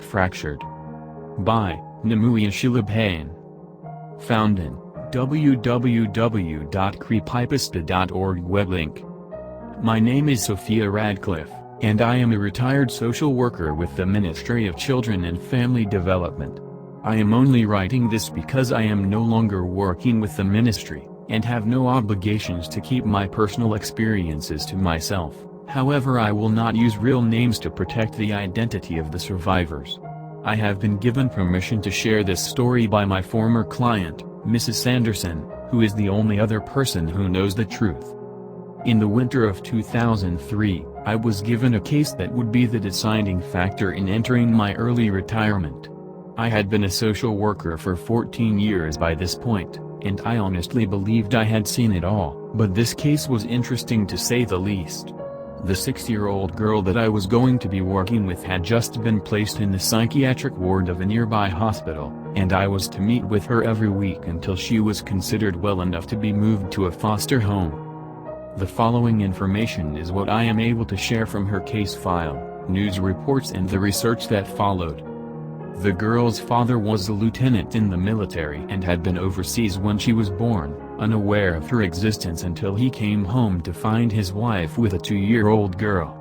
Fractured. By Namuya Shilabhain. Found in www.creepypasta.org web link. My name is Sophia Radcliffe, and I am a retired social worker with the Ministry of Children and Family Development. I am only writing this because I am no longer working with the ministry, and have no obligations to keep my personal experiences to myself. However, I will not use real names to protect the identity of the survivors. I have been given permission to share this story by my former client, Mrs. Sanderson, who is the only other person who knows the truth. In the winter of 2003, I was given a case that would be the deciding factor in entering my early retirement. I had been a social worker for 14 years by this point, and I honestly believed I had seen it all, but this case was interesting to say the least. The 6-year-old girl that I was going to be working with had just been placed in the psychiatric ward of a nearby hospital, and I was to meet with her every week until she was considered well enough to be moved to a foster home. The following information is what I am able to share from her case file, news reports and the research that followed. The girl's father was a lieutenant in the military and had been overseas when she was born, unaware of her existence until he came home to find his wife with a 2-year-old girl.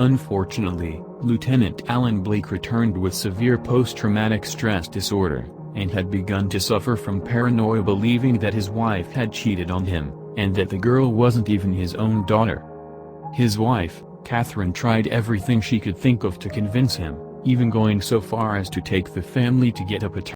Unfortunately, Lieutenant Alan Blake returned with severe post-traumatic stress disorder, and had begun to suffer from paranoia, believing that his wife had cheated on him, and that the girl wasn't even his own daughter. His wife, Catherine, tried everything she could think of to convince him, even going so far as to take the family to get a paternity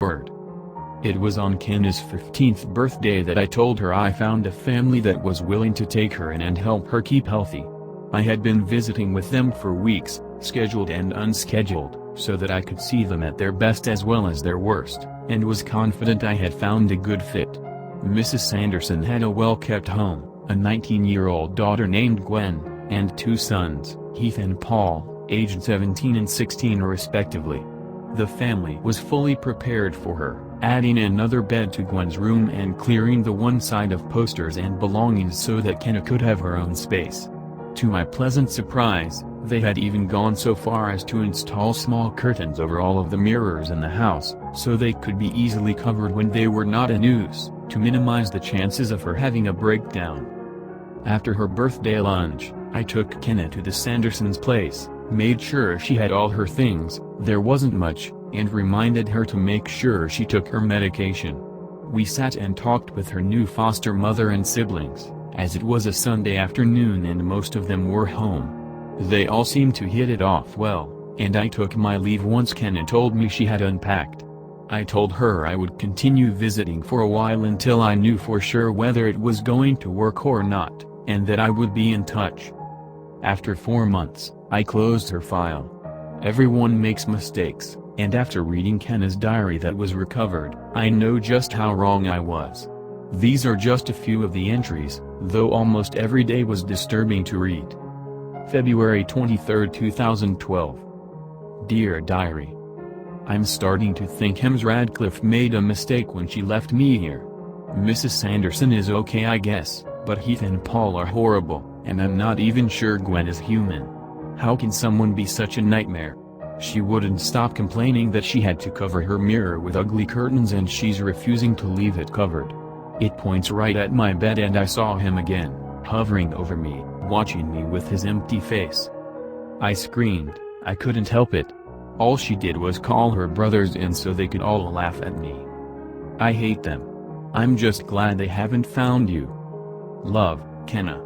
word. It was on Kenna's 15th birthday that I told her I found a family that was willing to take her in and help her keep healthy. I had been visiting with them for weeks, scheduled and unscheduled, so that I could see them at their best as well as their worst, and was confident I had found a good fit. Mrs. Sanderson had a well-kept home, a 19-year-old daughter named Gwen, and 2 sons, Heath and Paul, aged 17 and 16 respectively. The family was fully prepared for her, adding another bed to Gwen's room and clearing the one side of posters and belongings so that Kenna could have her own space. To my pleasant surprise, they had even gone so far as to install small curtains over all of the mirrors in the house, so they could be easily covered when they were not in use, to minimize the chances of her having a breakdown. After her birthday lunch, I took Kenna to the Sandersons' place, made sure she had all her things, there wasn't much, and reminded her to make sure she took her medication. We sat and talked with her new foster mother and siblings, as it was a Sunday afternoon and most of them were home. They all seemed to hit it off well, and I took my leave once Kenna told me she had unpacked. I told her I would continue visiting for a while until I knew for sure whether it was going to work or not, and that I would be in touch. After 4 months, I closed her file. Everyone makes mistakes, and after reading Kenna's diary that was recovered, I know just how wrong I was. These are just a few of the entries, though almost every day was disturbing to read. February 23, 2012. Dear Diary. I'm starting to think Ms. Radcliffe made a mistake when she left me here. Mrs. Sanderson is okay I guess, but Heath and Paul are horrible, and I'm not even sure Gwen is human. How can someone be such a nightmare? She wouldn't stop complaining that she had to cover her mirror with ugly curtains and she's refusing to leave it covered. It points right at my bed and I saw him again, hovering over me, watching me with his empty face. I screamed, I couldn't help it. All she did was call her brothers in so they could all laugh at me. I hate them. I'm just glad they haven't found you. Love, Kenna.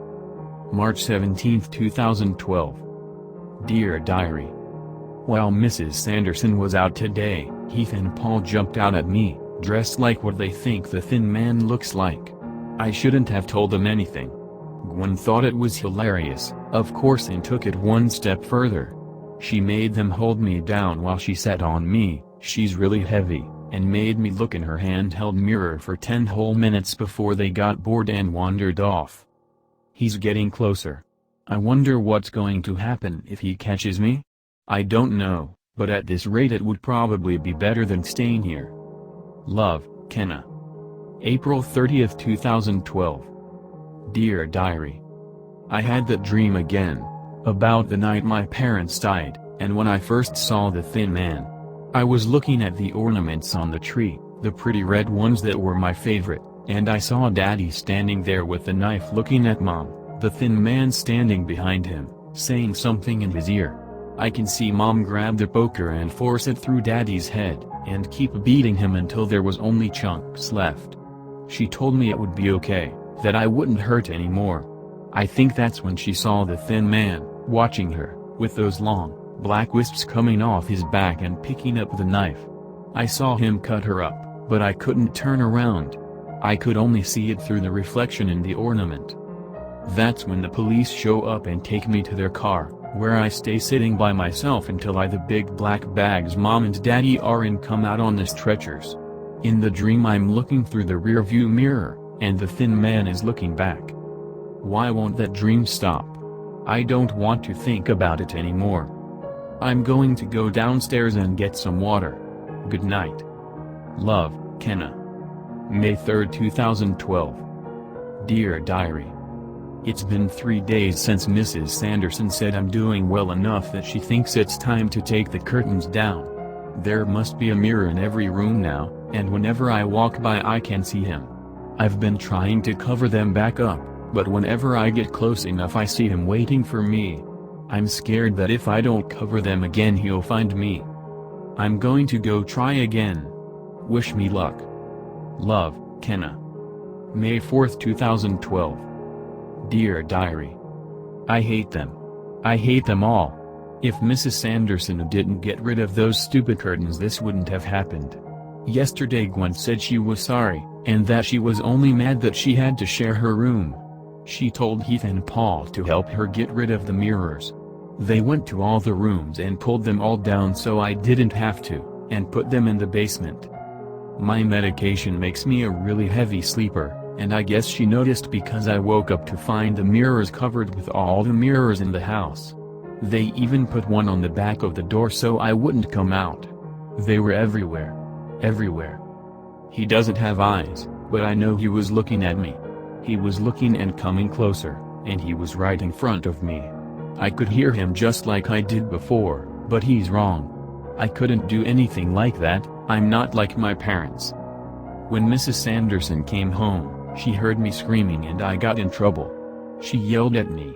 March 17, 2012. Dear Diary. While Mrs. Sanderson was out today, Heath and Paul jumped out at me, dressed like what they think the thin man looks like. I shouldn't have told them anything. Gwen thought it was hilarious, of course, and took it one step further. She made them hold me down while she sat on me, she's really heavy, and made me look in her handheld mirror for 10 whole minutes before they got bored and wandered off. He's getting closer. I wonder what's going to happen if he catches me? I don't know, but at this rate it would probably be better than staying here. Love, Kenna. April 30, 2012. Dear Diary. I had that dream again, about the night my parents died, and when I first saw the thin man. I was looking at the ornaments on the tree, the pretty red ones that were my favorite, and I saw Daddy standing there with the knife looking at Mom, the thin man standing behind him, saying something in his ear. I can see Mom grab the poker and force it through Daddy's head, and keep beating him until there was only chunks left. She told me it would be okay, that I wouldn't hurt anymore. I think that's when she saw the thin man, watching her, with those long, black wisps coming off his back and picking up the knife. I saw him cut her up, but I couldn't turn around. I could only see it through the reflection in the ornament. That's when the police show up and take me to their car, where I stay sitting by myself until the big black bags Mom and Daddy are in come out on the stretchers. In the dream I'm looking through the rearview mirror, and the thin man is looking back. Why won't that dream stop? I don't want to think about it anymore. I'm going to go downstairs and get some water. Good night. Love, Kenna. May 3, 2012. Dear Diary. It's been 3 days since Mrs. Sanderson said I'm doing well enough that she thinks it's time to take the curtains down. There must be a mirror in every room now, and whenever I walk by I can see him. I've been trying to cover them back up, but whenever I get close enough I see him waiting for me. I'm scared that if I don't cover them again he'll find me. I'm going to go try again. Wish me luck. Love, Kenna. May 4, 2012. Dear Diary. I hate them. I hate them all. If Mrs. Sanderson didn't get rid of those stupid curtains this wouldn't have happened. Yesterday Gwen said she was sorry, and that she was only mad that she had to share her room. She told Heath and Paul to help her get rid of the mirrors. They went to all the rooms and pulled them all down so I didn't have to, and put them in the basement. My medication makes me a really heavy sleeper, and I guess she noticed because I woke up to find the mirrors covered with all the mirrors in the house. They even put one on the back of the door so I wouldn't come out. They were everywhere. Everywhere. He doesn't have eyes, but I know he was looking at me. He was looking and coming closer, and he was right in front of me. I could hear him just like I did before, but he's wrong. I couldn't do anything like that, I'm not like my parents. When Mrs. Sanderson came home, she heard me screaming and I got in trouble. She yelled at me.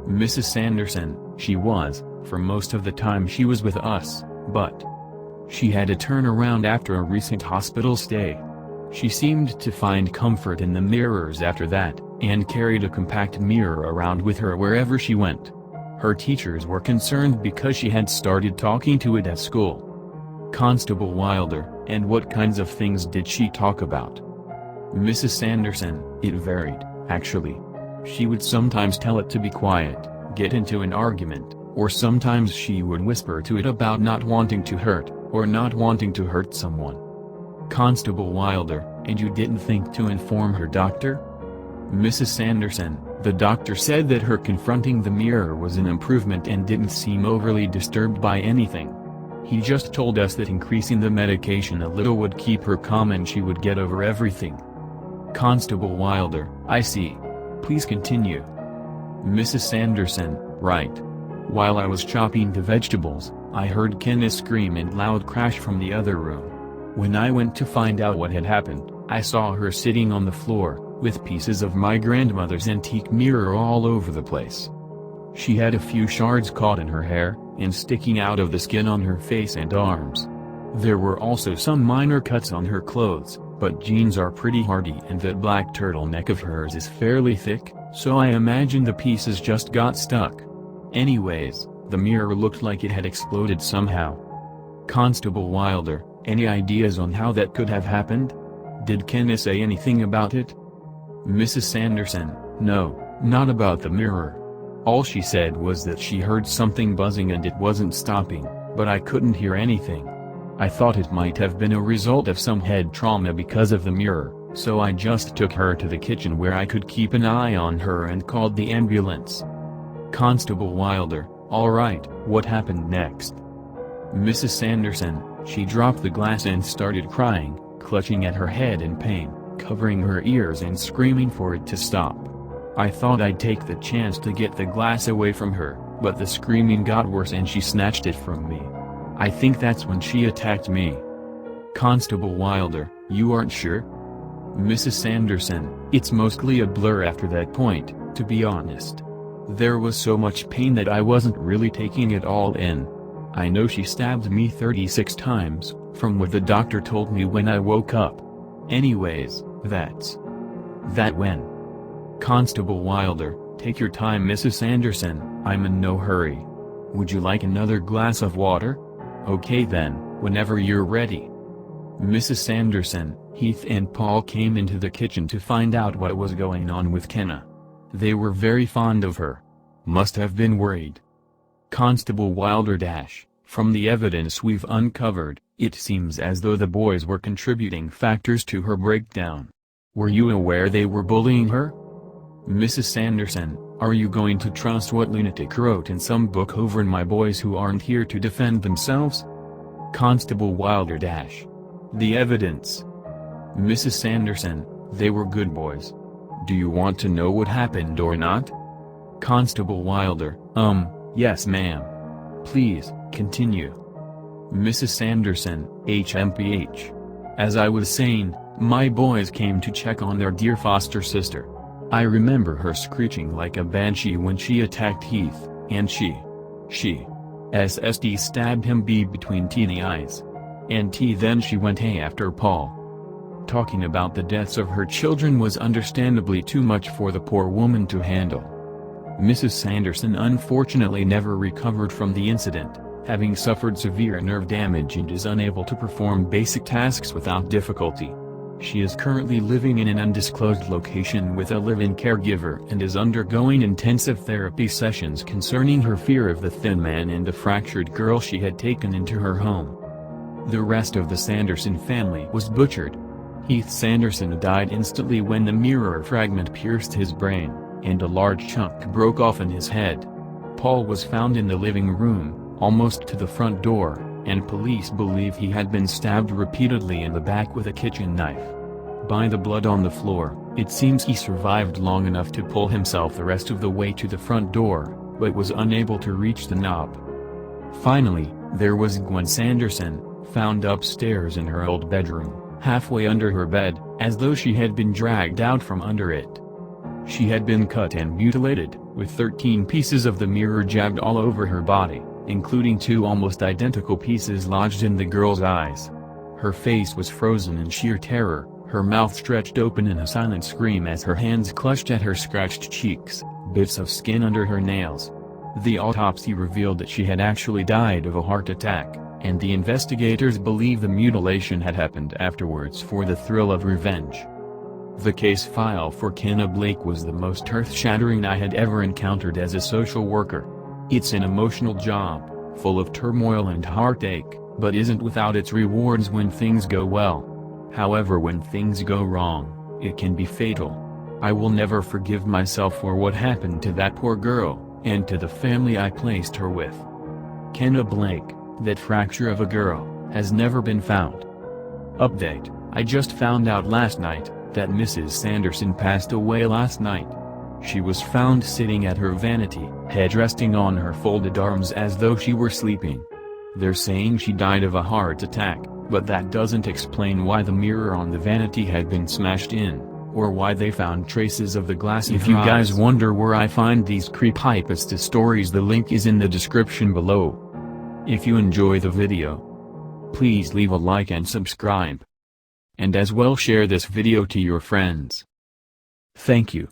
Mrs. Sanderson, she was, for most of the time she was with us, but she had to turn around after a recent hospital stay. She seemed to find comfort in the mirrors after that, and carried a compact mirror around with her wherever she went. Her teachers were concerned because she had started talking to it at school. Constable Wilder, and what kinds of things did she talk about? Mrs. Sanderson, it varied, actually. She would sometimes tell it to be quiet, get into an argument, or sometimes she would whisper to it about not wanting to hurt, or not wanting to hurt someone. Constable Wilder, and you didn't think to inform her doctor? Mrs. Sanderson, the doctor said that her confronting the mirror was an improvement and didn't seem overly disturbed by anything. He just told us that increasing the medication a little would keep her calm and she would get over everything. Constable Wilder, I see. Please continue. Mrs. Sanderson, right. While I was chopping the vegetables, I heard Kenneth scream and loud crash from the other room. When I went to find out what had happened, I saw her sitting on the floor, with pieces of my grandmother's antique mirror all over the place. She had a few shards caught in her hair, and sticking out of the skin on her face and arms. There were also some minor cuts on her clothes, but jeans are pretty hardy and that black turtleneck of hers is fairly thick, so I imagine the pieces just got stuck. Anyways, the mirror looked like it had exploded somehow. Constable Wilder, any ideas on how that could have happened? Did Kenneth say anything about it? Mrs. Sanderson, no, not about the mirror. All she said was that she heard something buzzing and it wasn't stopping, but I couldn't hear anything. I thought it might have been a result of some head trauma because of the mirror, so I just took her to the kitchen where I could keep an eye on her and called the ambulance. Constable Wilder, alright, what happened next? Mrs. Sanderson, she dropped the glass and started crying, clutching at her head in pain, covering her ears and screaming for it to stop. I thought I'd take the chance to get the glass away from her, but the screaming got worse and she snatched it from me. I think that's when she attacked me. Constable Wilder, you aren't sure? Mrs. Sanderson, it's mostly a blur after that point, to be honest. There was so much pain that I wasn't really taking it all in. I know she stabbed me 36 times, from what the doctor told me when I woke up. Anyways, that when. Constable Wilder, take your time Mrs. Sanderson, I'm in no hurry. Would you like another glass of water? Okay then, whenever you're ready. Mrs. Sanderson, Heath and Paul came into the kitchen to find out what was going on with Kenna. They were very fond of her. Must have been worried. Constable Wilder from the evidence we've uncovered, it seems as though the boys were contributing factors to her breakdown. Were you aware they were bullying her? Mrs. Sanderson, are you going to trust what lunatic wrote in some book over my boys who aren't here to defend themselves? Constable Wilder the evidence. Mrs. Sanderson, they were good boys. Do you want to know what happened or not? Constable Wilder, yes ma'am. Please, continue. Mrs. Sanderson, HMPH. As I was saying, my boys came to check on their dear foster sister. I remember her screeching like a banshee when she attacked Heath, and she SSD stabbed him B between teeny eyes. And then she went A after Paul. Talking about the deaths of her children was understandably too much for the poor woman to handle. Mrs. Sanderson unfortunately never recovered from the incident, having suffered severe nerve damage and is unable to perform basic tasks without difficulty. She is currently living in an undisclosed location with a live-in caregiver and is undergoing intensive therapy sessions concerning her fear of the thin man and the fractured girl she had taken into her home. The rest of the Sanderson family was butchered. Heath Sanderson died instantly when the mirror fragment pierced his brain, and a large chunk broke off in his head. Paul was found in the living room, almost to the front door, and police believe he had been stabbed repeatedly in the back with a kitchen knife. By the blood on the floor, it seems he survived long enough to pull himself the rest of the way to the front door, but was unable to reach the knob. Finally, there was Gwen Sanderson, found upstairs in her old bedroom, halfway under her bed, as though she had been dragged out from under it. She had been cut and mutilated, with 13 pieces of the mirror jabbed all over her body, including 2 almost identical pieces lodged in the girl's eyes. Her face was frozen in sheer terror, her mouth stretched open in a silent scream as her hands clutched at her scratched cheeks, bits of skin under her nails. The autopsy revealed that she had actually died of a heart attack, and the investigators believe the mutilation had happened afterwards for the thrill of revenge. The case file for Kenna Blake was the most earth-shattering I had ever encountered as a social worker. It's an emotional job, full of turmoil and heartache, but isn't without its rewards when things go well. However, when things go wrong, it can be fatal. I will never forgive myself for what happened to that poor girl, and to the family I placed her with. Kenna Blake, that fracture of a girl, has never been found. Update: I just found out last night that Mrs. Sanderson passed away last night. She was found sitting at her vanity, head resting on her folded arms as though she were sleeping. They're saying she died of a heart attack, but that doesn't explain why the mirror on the vanity had been smashed in, or why they found traces of the glass in her eyes. If you guys wonder where I find these creepypasta stories, the link is in the description below. If you enjoy the video, please leave a like and subscribe. And as well share this video to your friends. Thank you.